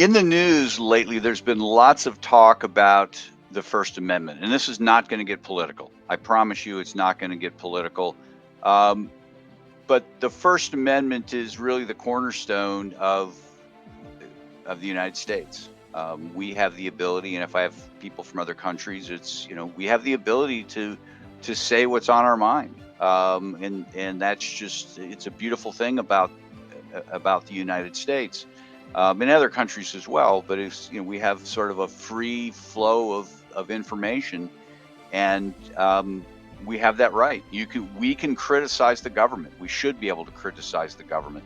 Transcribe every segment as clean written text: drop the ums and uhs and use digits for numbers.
In the news lately, there's been lots of talk about the First Amendment, and this is not going to get political. I promise you, it's not going to get political. Um, but the First Amendment is really the cornerstone of the United States. We have the ability, and if I have people from other countries, it's we have the ability to say what's on our mind, and that's just it's a beautiful thing about the United States, in other countries as well. But it's we have sort of a free flow of information, and we have that right. We can criticize the government. We should be able to criticize the government.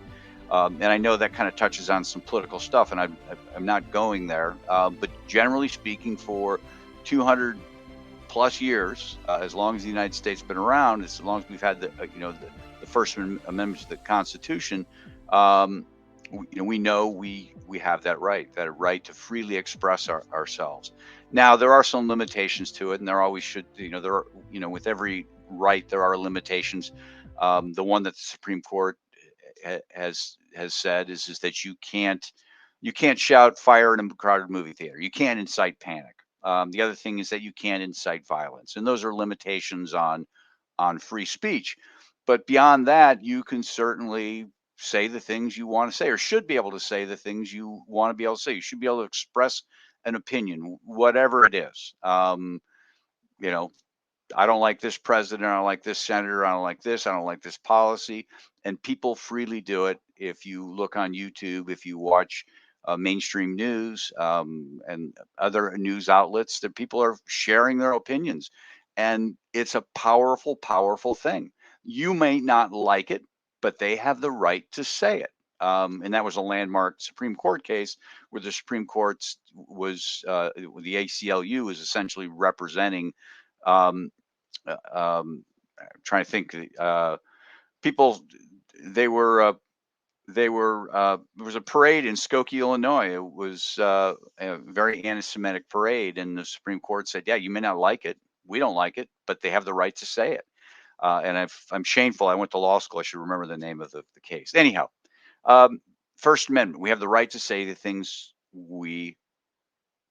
And I know that kind of touches on some political stuff, and I'm not going there. But generally speaking, for 200 plus years, as long as the United States has been around, as long as we've had the First Amendment to the Constitution, um, we know we have that right to freely express ourselves. Now there are some limitations to it, and there always should. There are, with every right there are limitations. The one that the Supreme Court has said is that you can't shout fire in a crowded movie theater. You can't incite panic. The other thing is that you can't incite violence, and those are limitations on free speech. But beyond that, you can certainly say the things you want to say, or should be able to say the things you want to be able to say. You should be able to express an opinion, whatever it is. You know, I don't like this president. I don't like this senator. I don't like this. I don't like this policy. And people freely do it. If you look on YouTube, if you watch mainstream news, and other news outlets, that people are sharing their opinions. And it's a powerful, powerful thing. You may not like it, but they have the right to say it. And that was a landmark Supreme Court case where the Supreme Court the ACLU was essentially representing, um, I'm trying to think. People, they were, there was a parade in Skokie, Illinois. It was a very anti-Semitic parade, and the Supreme Court said, "Yeah, you may not like it. We don't like it, but they have the right to say it." And I'm shameful. I went to law school. I should remember the name of the case. Anyhow, um, First Amendment. We have the right to say the things we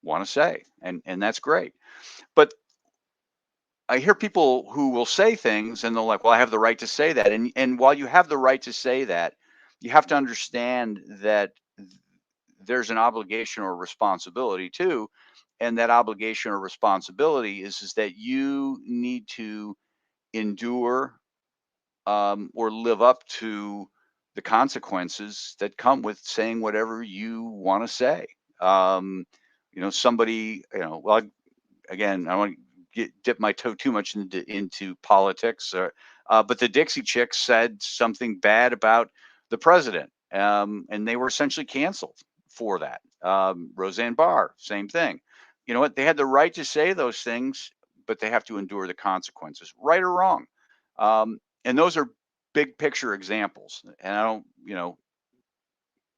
want to say, and that's great. But I hear people who will say things and they're like, "Well, I have the right to say that." And while you have the right to say that, you have to understand that there's an obligation or responsibility too. And that obligation or responsibility is that you need to endure, or live up to the consequences that come with saying whatever you want to say. Um, somebody, well, again, I don't want to dip my toe too much into politics, but the Dixie Chicks said something bad about the president, and they were essentially canceled for that. Roseanne Barr, same thing. You know what? They had the right to say those things, but they have to endure the consequences, right or wrong. And those are big picture examples. And I don't,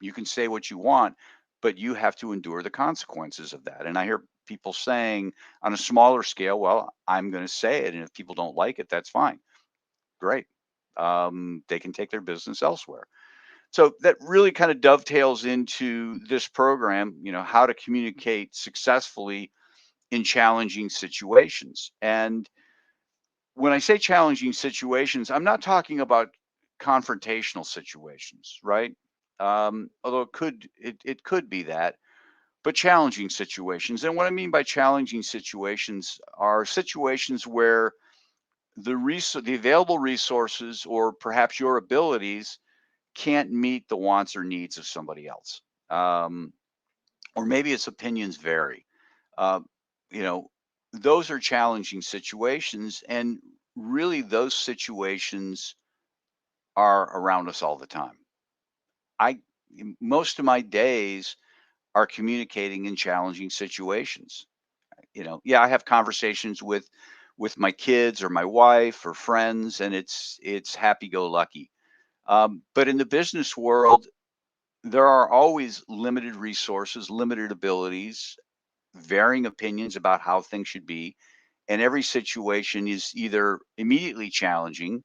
you can say what you want, but you have to endure the consequences of that. And I hear people saying on a smaller scale, well, I'm going to say it. And if people don't like it, that's fine. Great. They can take their business elsewhere. So that really kind of dovetails into this program, how to communicate successfully in challenging situations. And when I say challenging situations, I'm not talking about confrontational situations, right? Although it could be that, but challenging situations. And what I mean by challenging situations are situations where the available resources, or perhaps your abilities, can't meet the wants or needs of somebody else. Um, or maybe its opinions vary. Uh, you know, those are challenging situations, and really those situations are around us all the time. I Most of my days are communicating in challenging situations. Yeah, I have conversations with my kids or my wife or friends, and it's happy go lucky. But in the business world, there are always limited resources, limited abilities, varying opinions about how things should be, and every situation is either immediately challenging,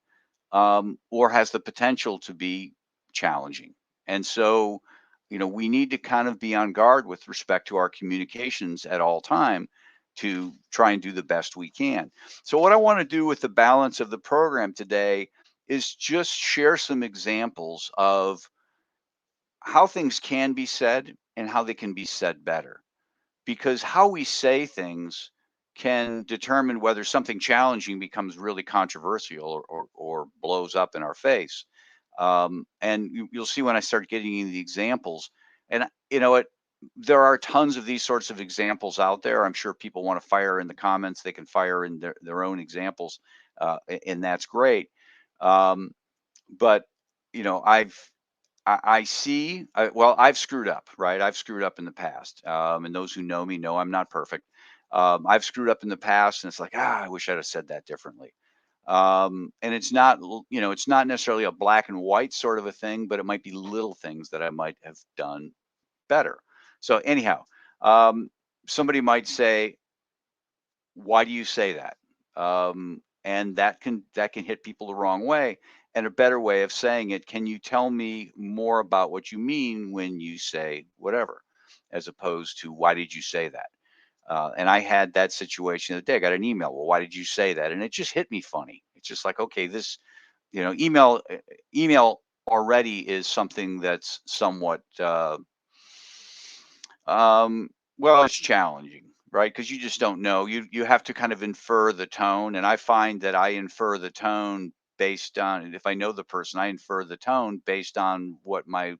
or has the potential to be challenging. And so we need to kind of be on guard with respect to our communications at all time to try and do the best we can. So what I want to do with the balance of the program today is just share some examples of how things can be said and how they can be said better, because how we say things can determine whether something challenging becomes really controversial or blows up in our face. And you'll see when I start getting into the examples. And you know what? There are tons of these sorts of examples out there. I'm sure people want to fire in the comments. They can fire in their own examples, and that's great. Um, but I see. Well, I've screwed up, right? I've screwed up in the past, and those who know me know I'm not perfect. I've screwed up in the past, and it's like, I wish I'd have said that differently. And it's not, it's not necessarily a black and white sort of a thing, but it might be little things that I might have done better. So anyhow, um, somebody might say, why do you say that? And that can hit people the wrong way. And a better way of saying it, can you tell me more about what you mean when you say whatever, as opposed to why did you say that? And I had that situation the other day. I got an email. Well, why did you say that? And it just hit me funny. It's just like, okay, this, email already is something that's somewhat well, it's challenging, right? Because you just don't know. You have to kind of infer the tone, and I find that I infer the tone based on, if I know the person, I infer the tone based on what my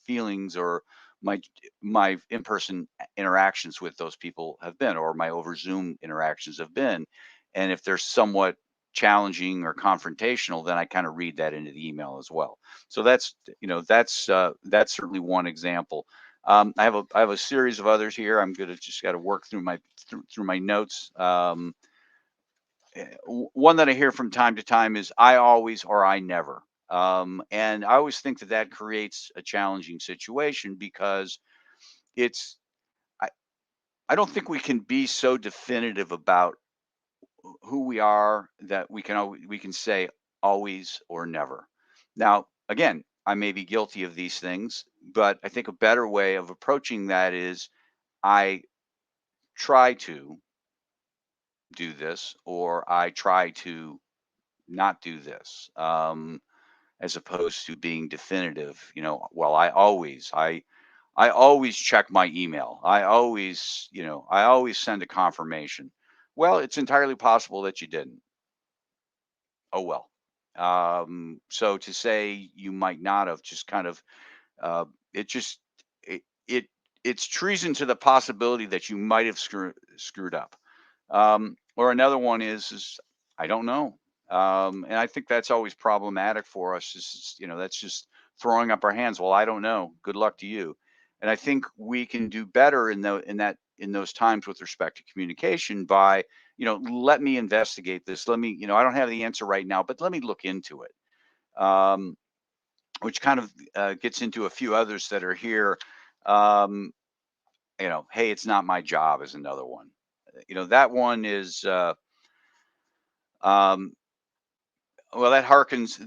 feelings or my my in-person interactions with those people have been, or my over Zoom interactions have been. And if they're somewhat challenging or confrontational, then I kind of read that into the email as well. So that's certainly one example. I have a series of others here. I'm gonna just got to work through my notes. One that I hear from time to time is "I always" or "I never," and I always think that that creates a challenging situation because it's I, I don't think we can be so definitive about who we are that we can say always or never. Now, again, I may be guilty of these things, but I think a better way of approaching that is I try to do this or I try to not do this, as opposed to being definitive. Well, I always check my email. I always send a confirmation. Well, it's entirely possible that you didn't. Oh well. So to say you might not have, just kind of, uh, it just it, it it's treason to the possibility that you might have screwed up. Or another one is I don't know. And I think that's always problematic for us. That's just throwing up our hands. Well, I don't know. Good luck to you. And I think we can do better in those times with respect to communication by, let me investigate this. Let me, I don't have the answer right now, but let me look into it. Um, which kind of gets into a few others that are here. Um, hey, it's not my job is another one. That one is um, well, that harkens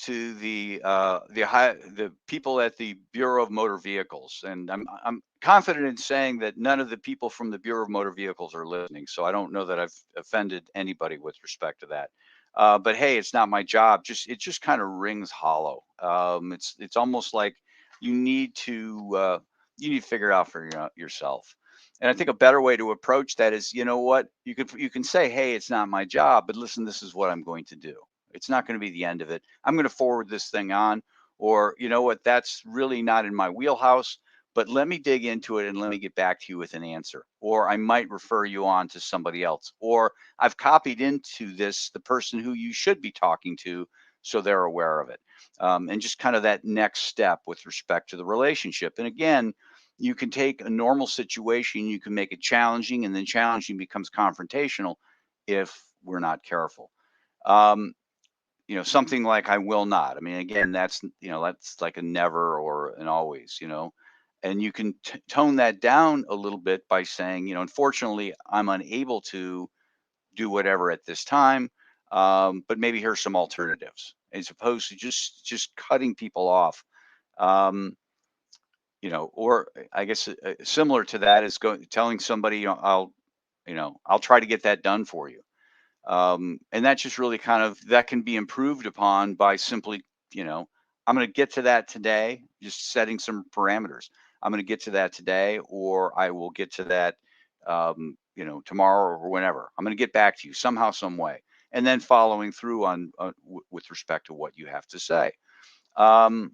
to the people at the Bureau of Motor Vehicles, and I'm confident in saying that none of the people from the Bureau of Motor Vehicles are listening. So I don't know that I've offended anybody with respect to that. But hey, it's not my job. It just kind of rings hollow. It's almost like you need to uh, you need to figure it out for yourself. And I think a better way to approach that is, you know what, you can say, hey, it's not my job, but listen, this is what I'm going to do. It's not going to be the end of it. I'm going to forward this thing on, or you know what, that's really not in my wheelhouse, but let me dig into it and let me get back to you with an answer. Or I might refer you on to somebody else. Or I've copied into this the person who you should be talking to so they're aware of it. And just kind of that next step with respect to the relationship. And again, you can take a normal situation, you can make it challenging, and then challenging becomes confrontational if we're not careful. Um, something like I will not. I mean, again, that's like a never or an always, and you can tone that down a little bit by saying, unfortunately, I'm unable to do whatever at this time, but maybe here's some alternatives, as opposed to just cutting people off. Um, or I guess similar to that is telling somebody, I'll try to get that done for you. And that just really that can be improved upon by simply, you know, I'm going to get to that today, just setting some parameters. I'm going to get to that today, or I will get to that, tomorrow or whenever. I'm going to get back to you somehow, some way, and then following through on with respect to what you have to say. Um,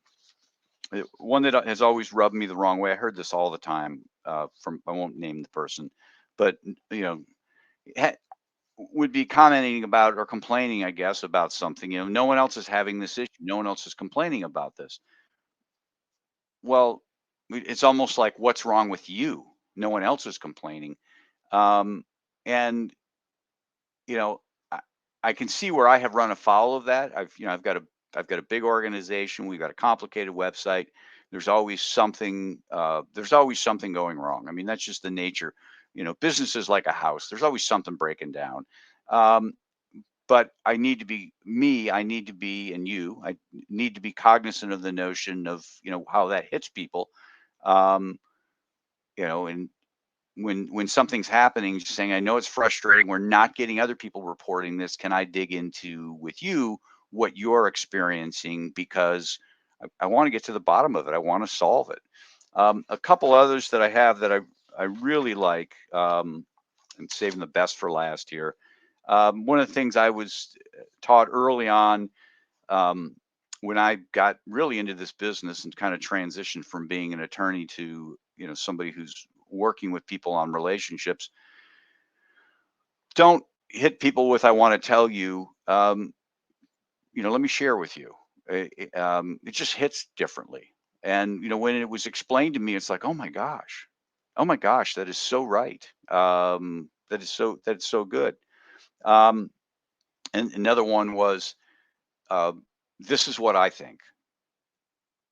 One that has always rubbed me the wrong way. I heard this all the time from, I won't name the person, but you know, ha- would be commenting about or complaining, I guess, about something. No one else is having this issue. No one else is complaining about this. Well, it's almost like, what's wrong with you? No one else is complaining. Um, and you know, I, I can see where I have run afoul of that. I've got a big organization. We've got a complicated website. There's always something going wrong. I mean, that's just the nature. Business is like a house. There's always something breaking down. Um, but I need to be me. I need to be, and you. I need to be cognizant of the notion of how that hits people. Um, and when something's happening, just saying, I know it's frustrating. We're not getting other people reporting this. Can I dig into with you what you're experiencing? Because I want to get to the bottom of it. I want to solve it. A couple others that I have that I really like, and saving the best for last here. One of the things I was taught early on, um, when I got really into this business and kind of transitioned from being an attorney to somebody who's working with people on relationships. Don't hit people with, I want to tell you, let me share with you. It just hits differently. And when it was explained to me, it's like, oh my gosh, that is so right. That's so good. um, and another one was, uh, this is what I think.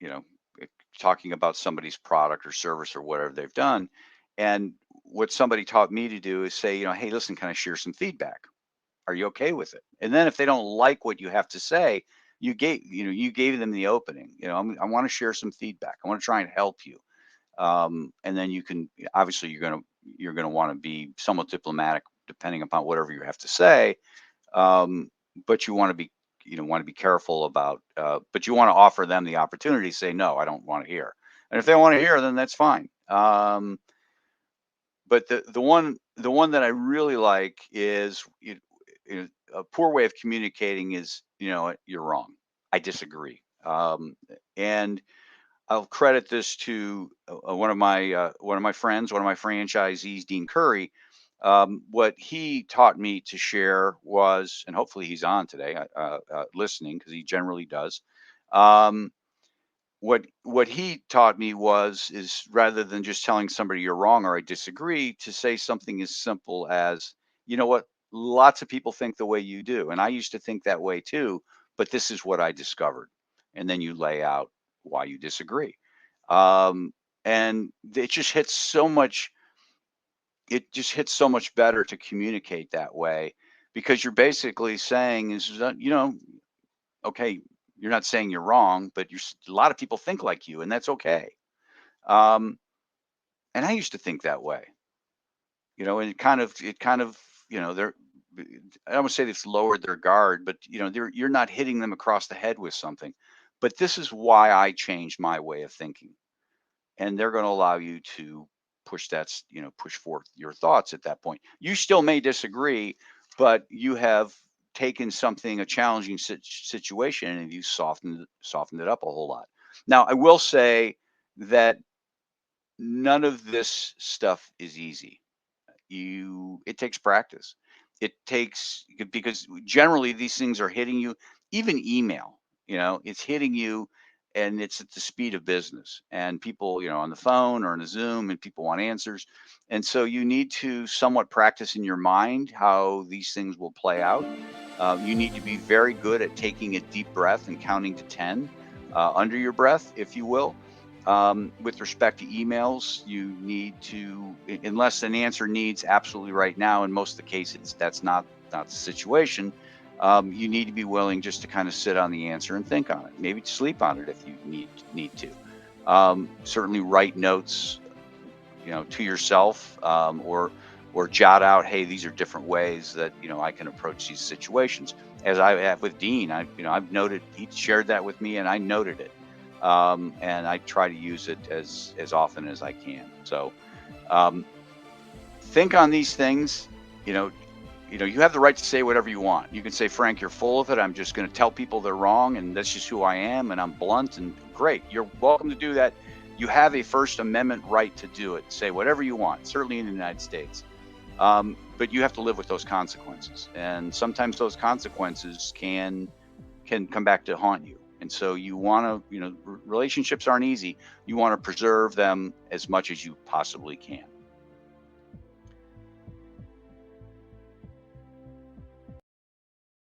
you know, eh, Talking about somebody's product or service or whatever they've done. And what somebody taught me to do is say, hey, listen, can I share some feedback? Are you okay with it? And then if they don't like what you have to say, you gave them the opening. I want to share some feedback. I want to try and help you. And then you can, obviously, you're gonna want to be somewhat diplomatic depending upon whatever you have to say. um, but you want to be careful about, but you want to offer them the opportunity to say, no, I don't want to hear. And if they want to hear, then that's fine. But the one that I really like is, a poor way of communicating is, you're wrong. I disagree. And I'll credit this to one of my friends, one of my franchisees, Dean Curry. What he taught me to share was, and hopefully he's on today, listening, because he generally does. Um, what he taught me is, rather than just telling somebody you're wrong or I disagree, to say something as simple as, you know what, lots of people think the way you do, and I used to think that way too, but this is what I discovered. And then you lay out why you disagree. um, and it just hits so much better to communicate that way, because you're basically saying is that, okay, you're not saying you're wrong, but a lot of people think like you, and that's okay. Um, and I used to think that way, and it kind of, they're, I don't want to say it's lowered their guard, but you're not hitting them across the head with something. But this is why I changed my way of thinking, and they're going to allow you to push forth your thoughts at that point. You still may disagree, but you have taken something, a challenging situation, and you softened it up a whole lot. Now, I will say that none of this stuff is easy. It takes practice. It takes, because generally these things are hitting you. Even email, it's hitting you, and it's at the speed of business, and people, on the phone or on a Zoom, and people want answers. And so you need to somewhat practice in your mind how these things will play out. You need to be very good at taking a deep breath and counting to 10 under your breath, if you will. With respect to emails, you need to, unless an answer needs absolutely right now, in most of the cases, that's not the situation. You need to be willing just to kind of sit on the answer and think on it, maybe sleep on it if you need to. Certainly write notes, to yourself, or jot out, hey, these are different ways that I can approach these situations. As I have with Dean, I've noted, he shared that with me, and I noted it, and I try to use it as often as I can. So um, think on these things. You know, you have the right to say whatever you want. You can say, Frank, you're full of it. I'm just going to tell people they're wrong, and that's just who I am, and I'm blunt. And great, you're welcome to do that. You have a First Amendment right to do it. Say whatever you want, certainly in the United States. But you have to live with those consequences, and sometimes those consequences can come back to haunt you. And so you want to, relationships aren't easy. You want to preserve them as much as you possibly can.